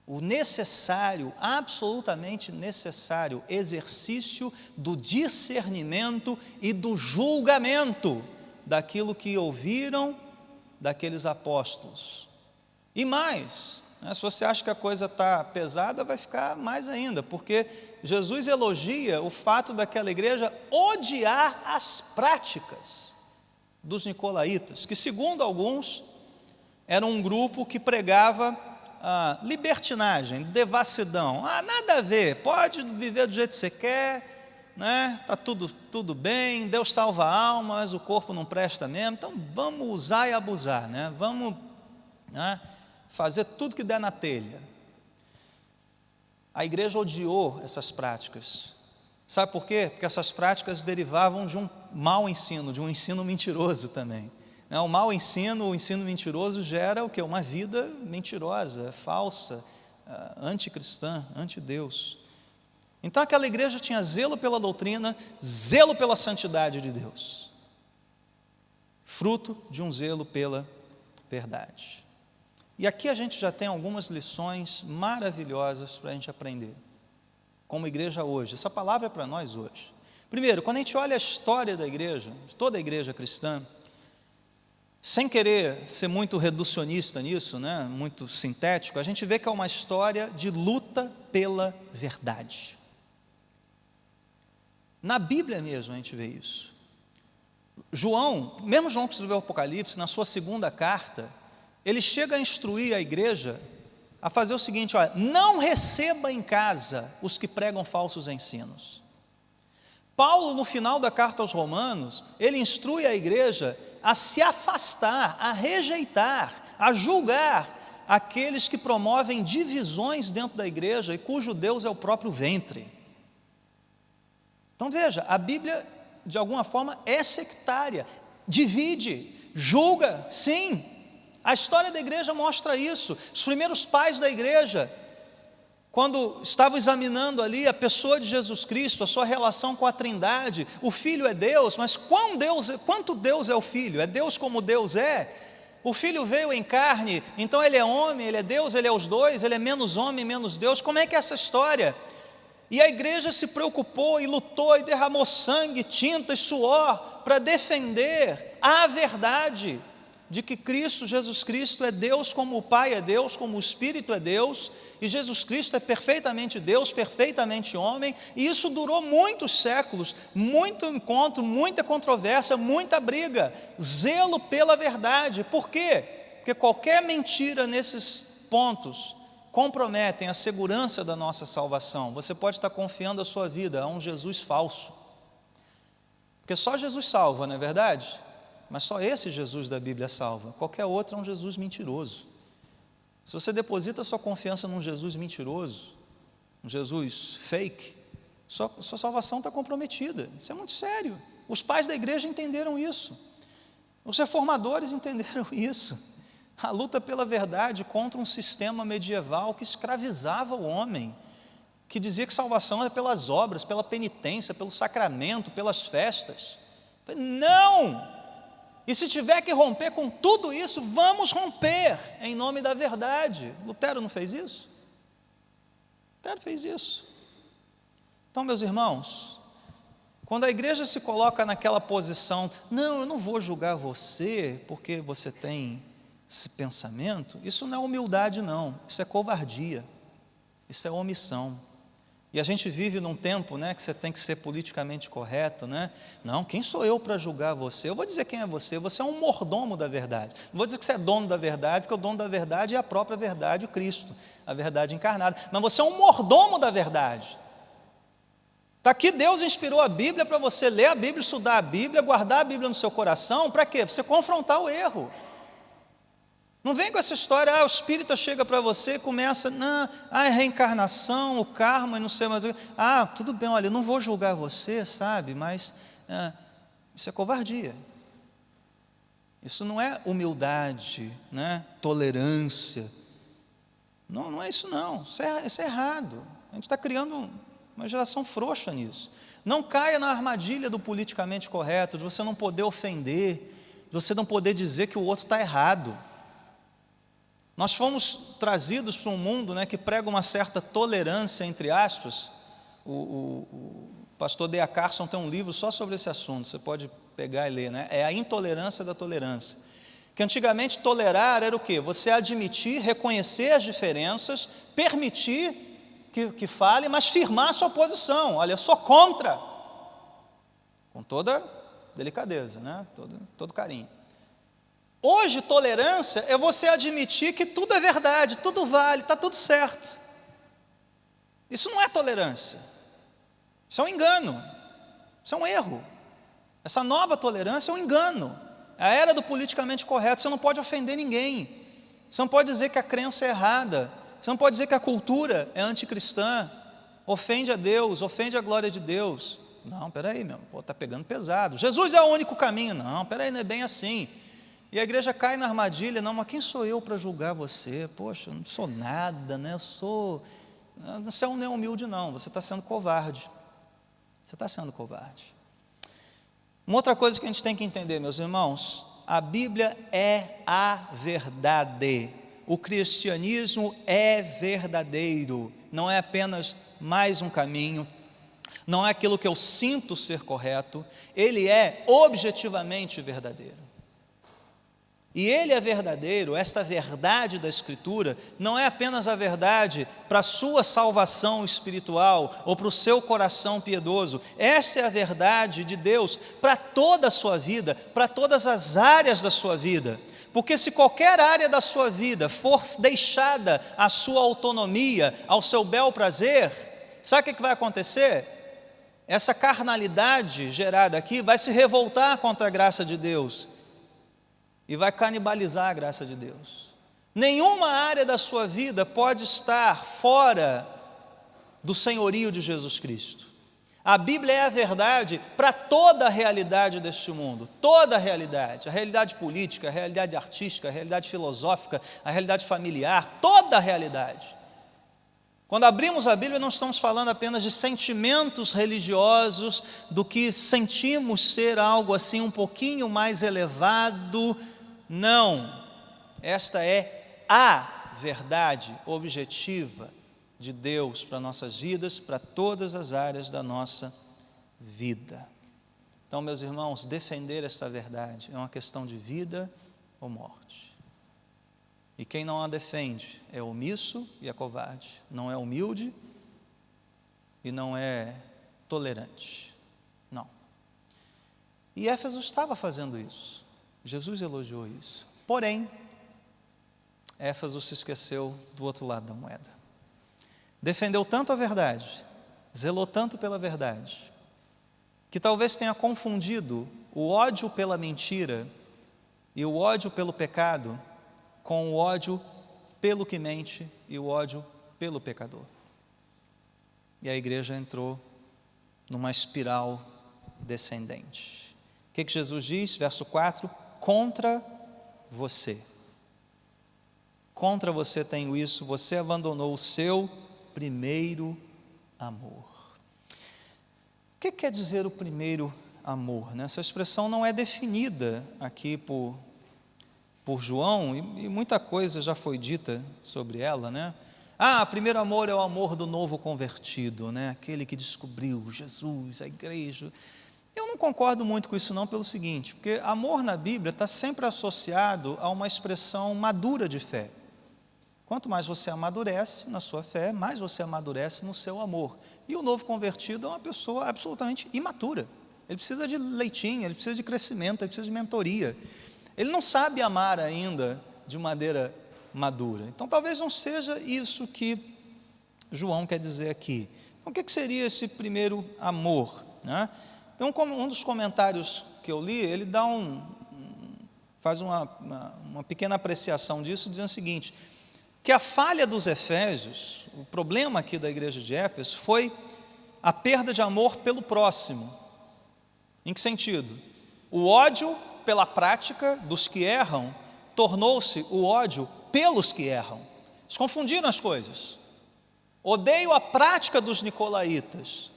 o necessário, absolutamente necessário exercício do discernimento e do julgamento daquilo que ouviram daqueles apóstolos. E mais, né, se você acha que a coisa está pesada, vai ficar mais ainda, porque Jesus elogia o fato daquela igreja odiar as práticas dos nicolaítas, que segundo alguns, era um grupo que pregava libertinagem, devassidão. Nada a ver, pode viver do jeito que você quer, né? Está tudo bem, Deus salva almas, o corpo não presta mesmo, então vamos usar e abusar, né? Vamos, né, fazer tudo que der na telha. A igreja odiou essas práticas. Sabe por quê? Porque essas práticas derivavam de um mau ensino, de um ensino mentiroso também. O mau ensino, o ensino mentiroso gera o quê? Uma vida mentirosa, falsa, anticristã, anti-Deus. Então aquela igreja tinha zelo pela doutrina, zelo pela santidade de Deus, fruto de um zelo pela verdade. E aqui a gente já tem algumas lições maravilhosas para a gente aprender, como igreja hoje. Essa palavra é para nós hoje. Primeiro, quando a gente olha a história da igreja, de toda a igreja cristã, sem querer ser muito reducionista nisso, né, muito sintético, a gente vê que é uma história de luta pela verdade. Na Bíblia mesmo a gente vê isso. Mesmo João que escreveu o Apocalipse, na sua segunda carta, ele chega a instruir a igreja a fazer o seguinte: olha, não receba em casa os que pregam falsos ensinos. Paulo, no final da carta aos Romanos, ele instrui a igreja a se afastar, a rejeitar, a julgar aqueles que promovem divisões dentro da igreja e cujo Deus é o próprio ventre. Então veja, a Bíblia de alguma forma é sectária, divide, julga, sim. A história da igreja mostra isso. Os primeiros pais da igreja, quando estavam examinando ali a pessoa de Jesus Cristo, a sua relação com a Trindade, o Filho é Deus, mas quanto Deus é o Filho? É Deus como Deus é? O Filho veio em carne, então Ele é homem, Ele é Deus, Ele é os dois, Ele é menos homem, menos Deus. Como é que é essa história? E a igreja se preocupou e lutou e derramou sangue, tinta e suor para defender a verdade de que Jesus Cristo é Deus como o Pai é Deus, como o Espírito é Deus, e Jesus Cristo é perfeitamente Deus, perfeitamente homem, e isso durou muitos séculos, muito encontro, muita controvérsia, muita briga, zelo pela verdade. Por quê? Porque qualquer mentira nesses pontos comprometem a segurança da nossa salvação. Você pode estar confiando a sua vida a um Jesus falso, porque só Jesus salva, não é verdade? Mas só esse Jesus da Bíblia salva, qualquer outro é um Jesus mentiroso. Se você deposita sua confiança num Jesus mentiroso, um Jesus fake, sua salvação está comprometida. Isso é muito sério. Os pais da igreja entenderam isso, os reformadores entenderam isso, A luta pela verdade contra um sistema medieval que escravizava o homem, que dizia que salvação era pelas obras, pela penitência, pelo sacramento, pelas festas. Não! E se tiver que romper com tudo isso, vamos romper em nome da verdade. Lutero não fez isso? Lutero fez isso. Então, meus irmãos, quando a igreja se coloca naquela posição, não, eu não vou julgar você porque você tem esse pensamento, isso não é humildade não, isso é covardia, isso é omissão. E a gente vive num tempo, né, que você tem que ser politicamente correto, né? Não, quem sou eu para julgar você? Eu vou dizer quem é você é um mordomo da verdade. Não vou dizer que você é dono da verdade, porque o dono da verdade é a própria verdade, o Cristo, a verdade encarnada. Mas você é um mordomo da verdade. Está aqui, Deus inspirou a Bíblia para você ler a Bíblia, estudar a Bíblia, guardar a Bíblia no seu coração, para quê? Para você confrontar o erro. Não vem com essa história, o espírito chega para você e começa, não, a reencarnação, o karma, e não sei mais o que. Tudo bem, olha, eu não vou julgar você, sabe, mas isso é covardia. Isso não é humildade, né? Tolerância. Não é isso não, isso é errado. A gente está criando uma geração frouxa nisso. Não caia na armadilha do politicamente correto, de você não poder ofender, de você não poder dizer que o outro está errado. Nós fomos trazidos para um mundo, né, que prega uma certa tolerância, entre aspas. O pastor D.A. Carson tem um livro só sobre esse assunto, você pode pegar e ler, né? É a intolerância da tolerância. Que antigamente tolerar era o quê? Você admitir, reconhecer as diferenças, permitir que fale, mas firmar a sua posição. Olha, eu sou contra, com toda delicadeza, né? Todo carinho. Hoje, tolerância é você admitir que tudo é verdade, tudo vale, está tudo certo. Isso não é tolerância. Isso é um engano. Isso é um erro. Essa nova tolerância é um engano. É a era do politicamente correto. Você não pode ofender ninguém. Você não pode dizer que a crença é errada. Você não pode dizer que a cultura é anticristã. Ofende a Deus, ofende a glória de Deus. Não, peraí, está pegando pesado. Jesus é o único caminho. Não, peraí, não é bem assim. E a igreja cai na armadilha, não, mas quem sou eu para julgar você? Poxa, eu não sou nada, né? Você não é humilde não, você está sendo covarde. Você está sendo covarde. Uma outra coisa que a gente tem que entender, meus irmãos, a Bíblia é a verdade. O cristianismo é verdadeiro, não é apenas mais um caminho, não é aquilo que eu sinto ser correto, ele é objetivamente verdadeiro. E ele é verdadeiro, esta verdade da Escritura não é apenas a verdade para a sua salvação espiritual ou para o seu coração piedoso. Esta é a verdade de Deus para toda a sua vida, para todas as áreas da sua vida. Porque se qualquer área da sua vida for deixada à sua autonomia, ao seu bel prazer, sabe o que vai acontecer? Essa carnalidade gerada aqui vai se revoltar contra a graça de Deus e vai canibalizar a graça de Deus. Nenhuma área da sua vida pode estar fora do senhorio de Jesus Cristo. A Bíblia é a verdade para toda a realidade deste mundo, toda a realidade política, a realidade artística, a realidade filosófica, a realidade familiar, toda a realidade. Quando abrimos a Bíblia, não estamos falando apenas de sentimentos religiosos, do que sentimos ser algo assim um pouquinho mais elevado. Não, esta é a verdade objetiva de Deus para nossas vidas, para todas as áreas da nossa vida. Então, meus irmãos, defender esta verdade é uma questão de vida ou morte. E quem não a defende é omisso e é covarde, não é humilde e não é tolerante, não. E Éfeso estava fazendo isso, Jesus elogiou isso. Porém, Éfeso se esqueceu do outro lado da moeda. Defendeu tanto a verdade, zelou tanto pela verdade, que talvez tenha confundido o ódio pela mentira e o ódio pelo pecado com o ódio pelo que mente e o ódio pelo pecador. E a igreja entrou numa espiral descendente. O que Jesus diz? Verso 4, contra você. contra você tenho isso, você abandonou o seu primeiro amor. O que quer dizer o primeiro amor? Essa expressão não é definida aqui por João, e muita coisa já foi dita sobre ela, né? Primeiro amor é o amor do novo convertido, né? Aquele que descobriu Jesus, a igreja. Eu não concordo muito com isso não, pelo seguinte, porque amor na Bíblia está sempre associado a uma expressão madura de fé. Quanto mais você amadurece na sua fé, mais você amadurece no seu amor. E o novo convertido é uma pessoa absolutamente imatura. Ele precisa de leitinho, ele precisa de crescimento, ele precisa de mentoria. Ele não sabe amar ainda de maneira madura. Então, talvez não seja isso que João quer dizer aqui. Então, o que seria esse primeiro amor, né? Então, um dos comentários que eu li, ele faz uma pequena apreciação disso, dizendo o seguinte, que a falha dos Efésios, o problema aqui da igreja de Éfeso, foi a perda de amor pelo próximo. Em que sentido? O ódio pela prática dos que erram tornou-se o ódio pelos que erram. Eles confundiram as coisas. Odeio a prática dos nicolaítas,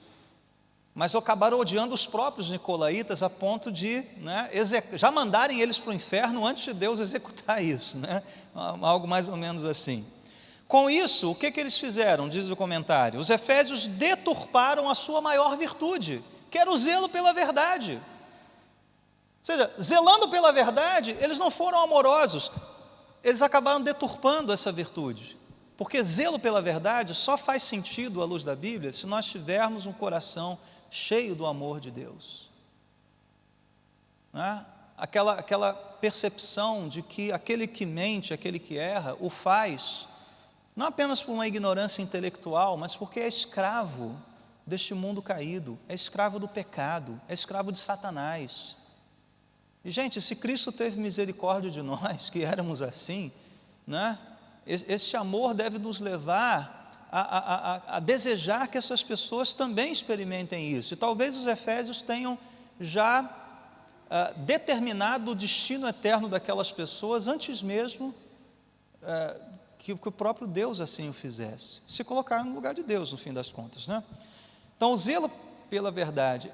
mas acabaram odiando os próprios nicolaítas a ponto de, né, já mandarem eles para o inferno antes de Deus executar isso, né? Algo mais ou menos assim. Com isso, o que eles fizeram, diz o comentário? Os efésios deturparam a sua maior virtude, que era o zelo pela verdade. Ou seja, zelando pela verdade, eles não foram amorosos, eles acabaram deturpando essa virtude. Porque zelo pela verdade só faz sentido à luz da Bíblia se nós tivermos um coração cheio do amor de Deus. Né? Aquela percepção de que aquele que mente, aquele que erra, o faz, não apenas por uma ignorância intelectual, mas porque é escravo deste mundo caído, é escravo do pecado, é escravo de Satanás. E, gente, se Cristo teve misericórdia de nós, que éramos assim, né? Este amor deve nos levar a desejar que essas pessoas também experimentem isso. E talvez os efésios tenham já determinado o destino eterno daquelas pessoas antes mesmo que o próprio Deus assim o fizesse. Se colocaram no lugar de Deus, no fim das contas, né? Então, o zelo pela verdade,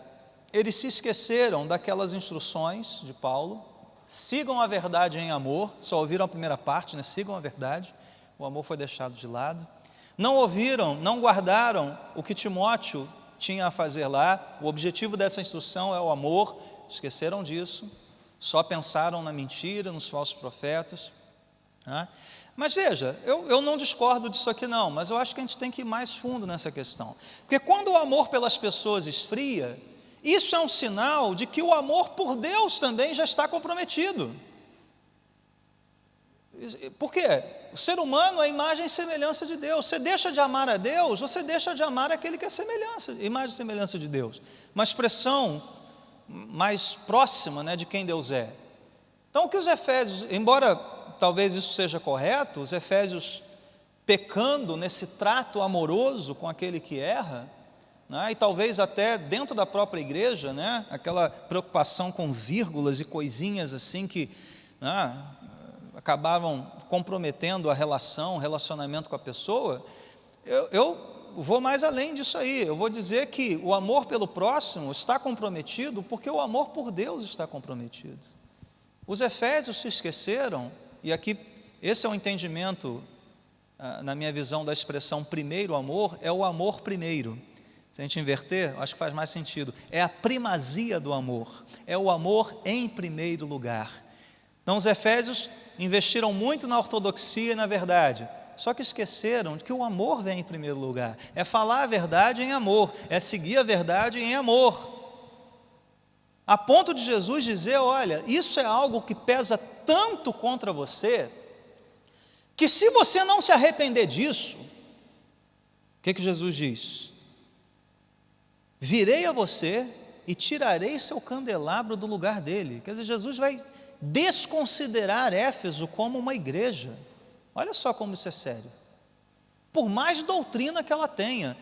eles se esqueceram daquelas instruções de Paulo, sigam a verdade em amor, só ouviram a primeira parte, né? Sigam a verdade, o amor foi deixado de lado. Não ouviram, não guardaram o que Timóteo tinha a fazer lá, o objetivo dessa instrução é o amor, esqueceram disso, só pensaram na mentira, nos falsos profetas, né? Mas veja, eu não discordo disso aqui não, mas eu acho que a gente tem que ir mais fundo nessa questão, porque quando o amor pelas pessoas esfria, isso é um sinal de que o amor por Deus também já está comprometido. Por quê? O ser humano é a imagem e semelhança de Deus. Você deixa de amar a Deus, você deixa de amar aquele que é imagem e semelhança de Deus, uma expressão mais próxima, né, de quem Deus é. Então, o que os efésios, embora talvez isso seja correto, os efésios pecando nesse trato amoroso com aquele que erra, né, e talvez até dentro da própria igreja, né, aquela preocupação com vírgulas e coisinhas assim que acabavam comprometendo a relacionamento com a pessoa, eu vou mais além disso aí, eu vou dizer que o amor pelo próximo está comprometido porque o amor por Deus está comprometido. Os efésios se esqueceram, e aqui esse é o entendimento, na minha visão, da expressão primeiro amor, é o amor primeiro. Se a gente inverter, acho que faz mais sentido. É a primazia do amor, é o amor em primeiro lugar. Então, os efésios investiram muito na ortodoxia e na verdade, só que esqueceram de que o amor vem em primeiro lugar. É falar a verdade em amor, é seguir a verdade em amor. A ponto de Jesus dizer, olha, isso é algo que pesa tanto contra você, que se você não se arrepender disso, o que Jesus diz? Virei a você e tirarei seu candelabro do lugar dele. Quer dizer, Jesus vai desconsiderar Éfeso como uma igreja. Olha só como isso é sério. Por mais doutrina que ela tenha,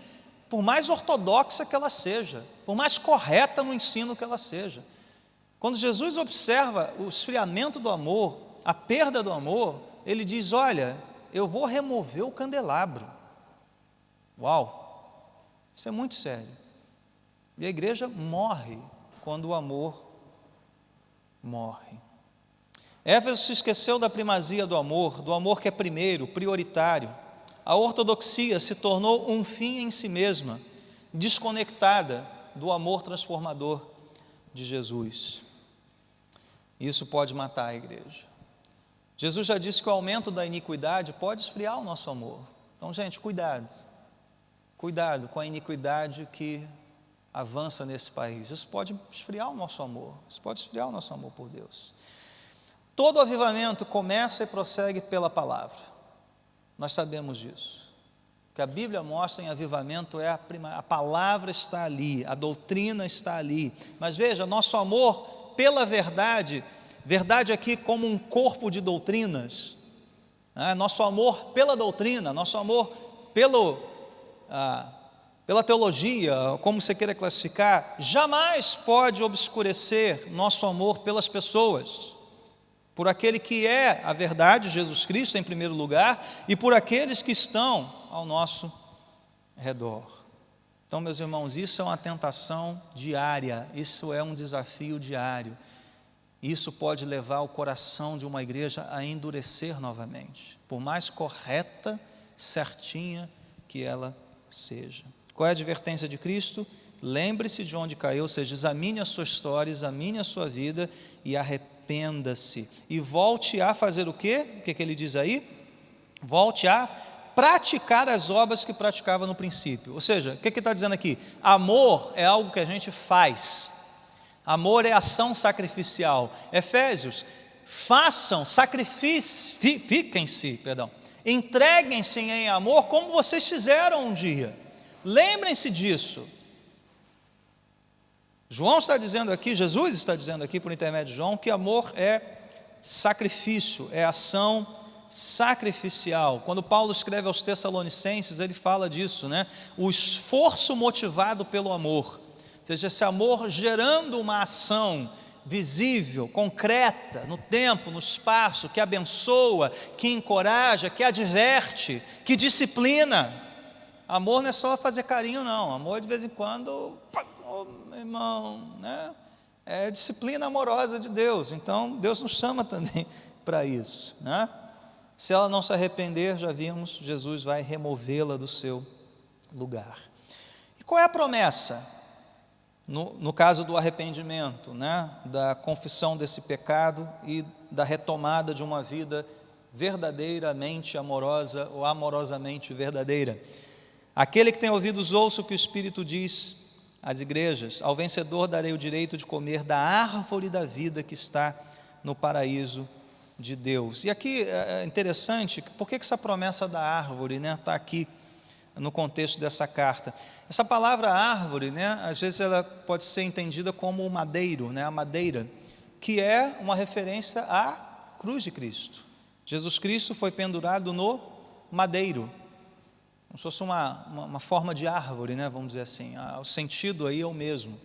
por mais ortodoxa que ela seja, por mais correta no ensino que ela seja, quando Jesus observa o esfriamento do amor, a perda do amor, ele diz, olha, eu vou remover o candelabro. Uau, isso é muito sério. E a igreja morre quando o amor morre. Éfeso se esqueceu da primazia do amor que é primeiro, prioritário. A ortodoxia se tornou um fim em si mesma, desconectada do amor transformador de Jesus. Isso pode matar a igreja. Jesus já disse que o aumento da iniquidade pode esfriar o nosso amor. Então, gente, cuidado com a iniquidade que avança nesse país. Isso pode esfriar o nosso amor, por Deus. Todo avivamento começa e prossegue pela palavra. Nós sabemos disso. O que a Bíblia mostra em avivamento é a palavra está ali, a doutrina está ali. Mas veja, nosso amor pela verdade aqui como um corpo de doutrinas, né? Nosso amor pela doutrina, nosso amor pela teologia, como você queira classificar, jamais pode obscurecer nosso amor pelas pessoas, por aquele que é a verdade, Jesus Cristo em primeiro lugar, e por aqueles que estão ao nosso redor. Então, meus irmãos, isso é uma tentação diária, isso é um desafio diário. Isso pode levar o coração de uma igreja a endurecer novamente, por mais correta, certinha que ela seja. Qual é a advertência de Cristo? Lembre-se de onde caiu, ou seja, examine a sua história, examine a sua vida e arrependa-se. E volte a fazer o quê? O que ele diz aí? Volte a praticar as obras que praticava no princípio. Ou seja, o que ele está dizendo aqui? Amor é algo que a gente faz. Amor é ação sacrificial. Efésios, entreguem-se em amor como vocês fizeram um dia. Lembrem-se disso. João está dizendo aqui, Jesus está dizendo aqui por intermédio de João, que amor é sacrifício, é ação sacrificial. Quando Paulo escreve aos Tessalonicenses, ele fala disso, né? O esforço motivado pelo amor, ou seja, esse amor gerando uma ação visível, concreta, no tempo, no espaço, que abençoa, que encoraja, que adverte, que disciplina. Amor não é só fazer carinho, não. Amor, de vez em quando, meu irmão, né? É disciplina amorosa de Deus. Então, Deus nos chama também para isso, né? Se ela não se arrepender, já vimos, Jesus vai removê-la do seu lugar. E qual é a promessa? No caso do arrependimento, né? Da confissão desse pecado e da retomada de uma vida verdadeiramente amorosa ou amorosamente verdadeira. Aquele que tem ouvidos, ouça o que o Espírito diz às igrejas. Ao vencedor darei o direito de comer da árvore da vida que está no paraíso de Deus. E aqui é interessante, por que essa promessa da árvore, né, está aqui no contexto dessa carta? Essa palavra árvore, né, às vezes ela pode ser entendida como o madeiro, né, a madeira, que é uma referência à cruz de Cristo. Jesus Cristo foi pendurado no madeiro, como se fosse uma forma de árvore, né, vamos dizer assim. O sentido aí é o mesmo.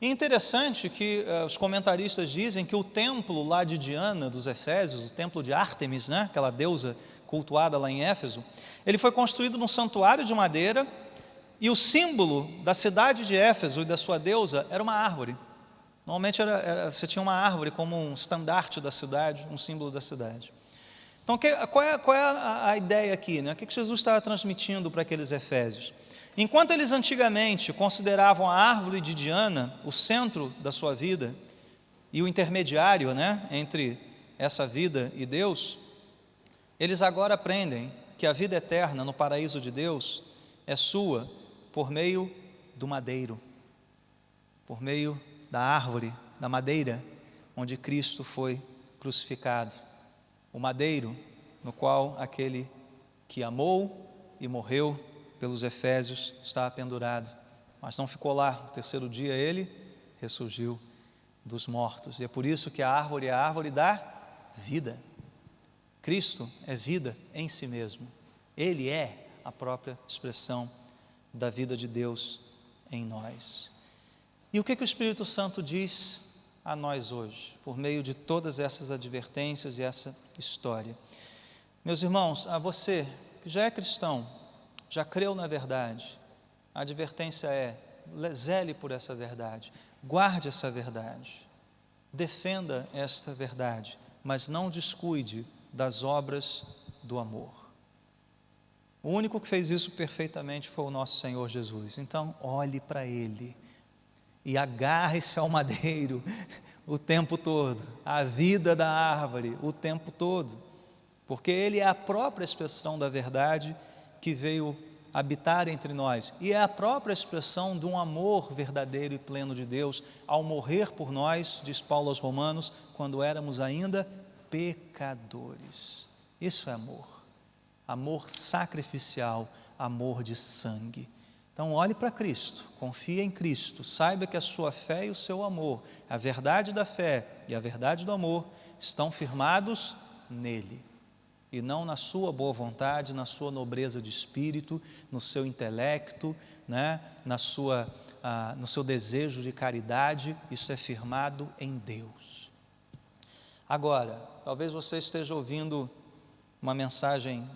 E interessante que os comentaristas dizem que o templo lá de Diana, dos Efésios, o templo de Ártemis, né, aquela deusa cultuada lá em Éfeso, ele foi construído num santuário de madeira, e o símbolo da cidade de Éfeso e da sua deusa era uma árvore. Normalmente você tinha uma árvore como um estandarte da cidade, um símbolo da cidade. Então, qual é a ideia aqui, né? O que Jesus estava transmitindo para aqueles efésios? Enquanto eles antigamente consideravam a árvore de Diana o centro da sua vida e o intermediário, né, entre essa vida e Deus, eles agora aprendem que a vida eterna no paraíso de Deus é sua por meio do madeiro, por meio da árvore, da madeira, onde Cristo foi crucificado. O madeiro no qual aquele que amou e morreu pelos efésios estava pendurado, mas não ficou lá. No terceiro dia ele ressurgiu dos mortos, e é por isso que a árvore é a árvore da vida. Cristo é vida em si mesmo, Ele é a própria expressão da vida de Deus em nós. E o que o Espírito Santo diz a nós hoje, por meio de todas essas advertências e essa história? Meus irmãos, a você que já é cristão, já creu na verdade, a advertência é: zele por essa verdade, guarde essa verdade, defenda esta verdade, mas não descuide das obras do amor. O único que fez isso perfeitamente foi o nosso Senhor Jesus. Então, olhe para Ele e agarre-se ao madeiro o tempo todo, à vida da árvore o tempo todo, porque Ele é a própria expressão da verdade que veio habitar entre nós, e é a própria expressão de um amor verdadeiro e pleno de Deus, ao morrer por nós, diz Paulo aos Romanos, quando éramos ainda pecadores. Isso é amor, amor sacrificial, amor de sangue. Então olhe para Cristo, confie em Cristo, saiba que a sua fé e o seu amor, a verdade da fé e a verdade do amor, estão firmados nele, e não na sua boa vontade, na sua nobreza de espírito, no seu intelecto, né? No seu desejo de caridade. Isso é firmado em Deus. Agora, talvez você esteja ouvindo uma mensagem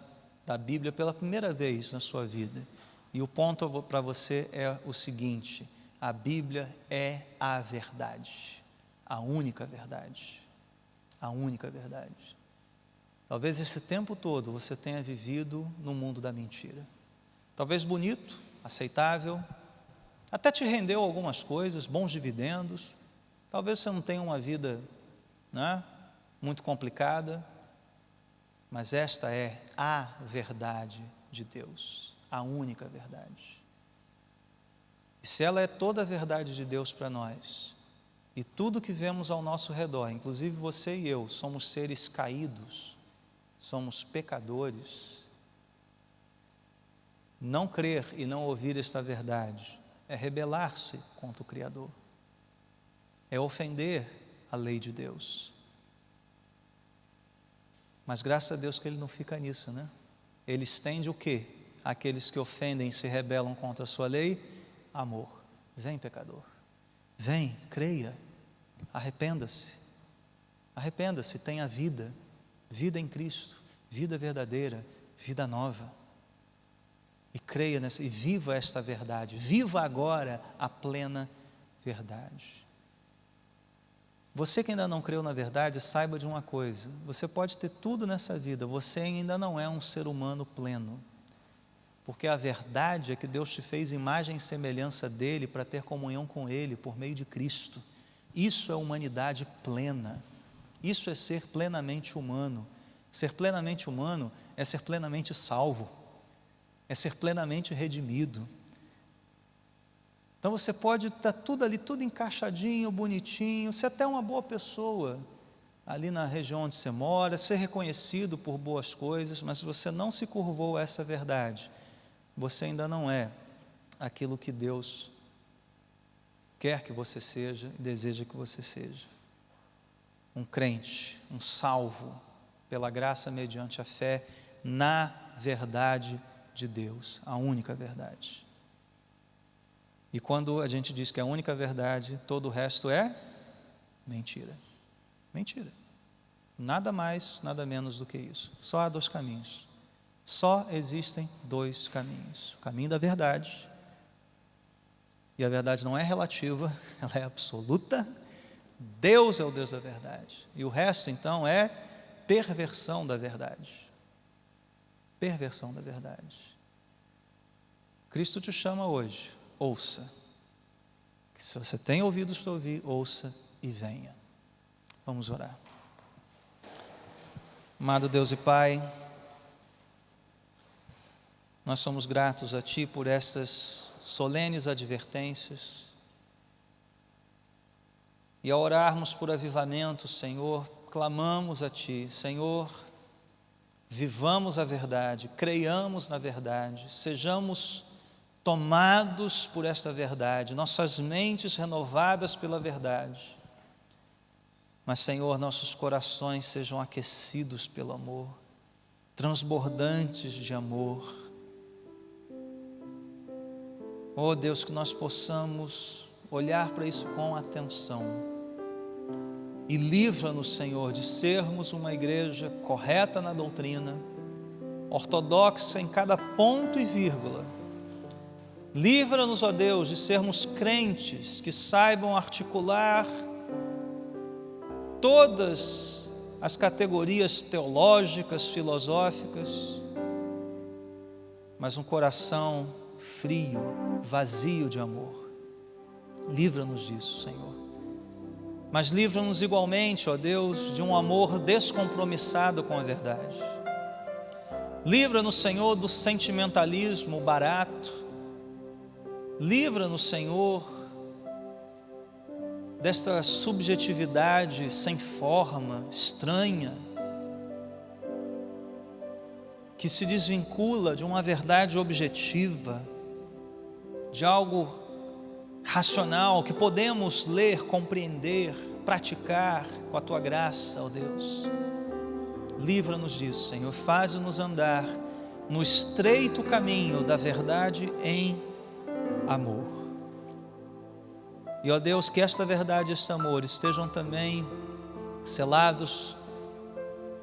da Bíblia pela primeira vez na sua vida, e o ponto para você é o seguinte: a Bíblia é a verdade, a única verdade, a única verdade. Talvez esse tempo todo você tenha vivido no mundo da mentira. Talvez bonito, aceitável, até te rendeu algumas coisas, bons dividendos. Talvez você não tenha uma vida, né, muito complicada, mas esta é a verdade de Deus, a única verdade. E se ela é toda a verdade de Deus para nós, e tudo que vemos ao nosso redor, inclusive você e eu, somos seres caídos, somos pecadores, não crer e não ouvir esta verdade é rebelar-se contra o Criador, é ofender a lei de Deus. Mas graças a Deus que Ele não fica nisso, né? Ele estende o quê? Aqueles que ofendem e se rebelam contra a sua lei: amor. Vem, pecador, vem, creia, arrependa-se, tenha vida, vida em Cristo, vida verdadeira, vida nova, e creia nessa, e viva esta verdade, viva agora a plena verdade. Você que ainda não creu na verdade, saiba de uma coisa: você pode ter tudo nessa vida, você ainda não é um ser humano pleno, porque a verdade é que Deus te fez imagem e semelhança dEle para ter comunhão com Ele por meio de Cristo. Isso é humanidade plena, isso é ser plenamente humano. Ser plenamente humano é ser plenamente salvo, é ser plenamente redimido. Então você pode estar tudo ali, tudo encaixadinho, bonitinho, ser até uma boa pessoa ali na região onde você mora, ser reconhecido por boas coisas, mas se você não se curvou a essa verdade, você ainda não é aquilo que Deus quer que você seja e deseja que você seja. Um crente, um salvo pela graça mediante a fé na verdade de Deus, a única verdade. E quando a gente diz que é a única verdade, todo o resto é mentira. Mentira. Nada mais, nada menos do que isso. Só há dois caminhos. Só existem dois caminhos: o caminho da verdade, e a verdade não é relativa, ela é absoluta. Deus é o Deus da verdade, e o resto então é perversão da verdade. Perversão da verdade. Cristo te chama hoje: ouça. Se você tem ouvidos para ouvir, ouça e venha. Vamos orar. Amado Deus e Pai, nós somos gratos a Ti por essas solenes advertências, e ao orarmos por avivamento, Senhor, clamamos a Ti: Senhor, vivamos a verdade, creiamos na verdade, sejamos tomados por esta verdade, nossas mentes renovadas pela verdade, mas Senhor, nossos corações sejam aquecidos pelo amor, transbordantes de amor. Oh Deus, que nós possamos olhar para isso com atenção, e livra-nos, Senhor, de sermos uma igreja correta na doutrina, ortodoxa em cada ponto e vírgula. Livra-nos, ó Deus, de sermos crentes que saibam articular todas as categorias teológicas, filosóficas, mas um coração frio, vazio de amor. Livra-nos disso, Senhor. Mas livra-nos igualmente, ó Deus, de um amor descompromissado com a verdade. Livra-nos, Senhor, do sentimentalismo barato. Livra-nos, Senhor, desta subjetividade sem forma, estranha, que se desvincula de uma verdade objetiva, de algo racional que podemos ler, compreender, praticar com a Tua graça, ó Deus. Livra-nos disso, Senhor. Faze-nos andar no estreito caminho da verdade em amor. E, ó Deus, que esta verdade e este amor estejam também selados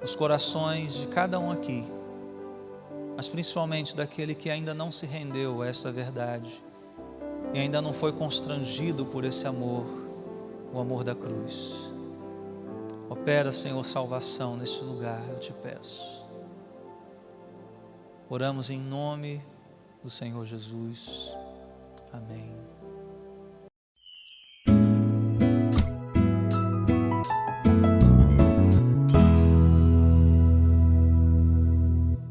nos corações de cada um aqui, mas principalmente daquele que ainda não se rendeu a essa verdade e ainda não foi constrangido por esse amor, o amor da cruz. Opera, Senhor, salvação neste lugar, eu te peço. Oramos em nome do Senhor Jesus. Amém.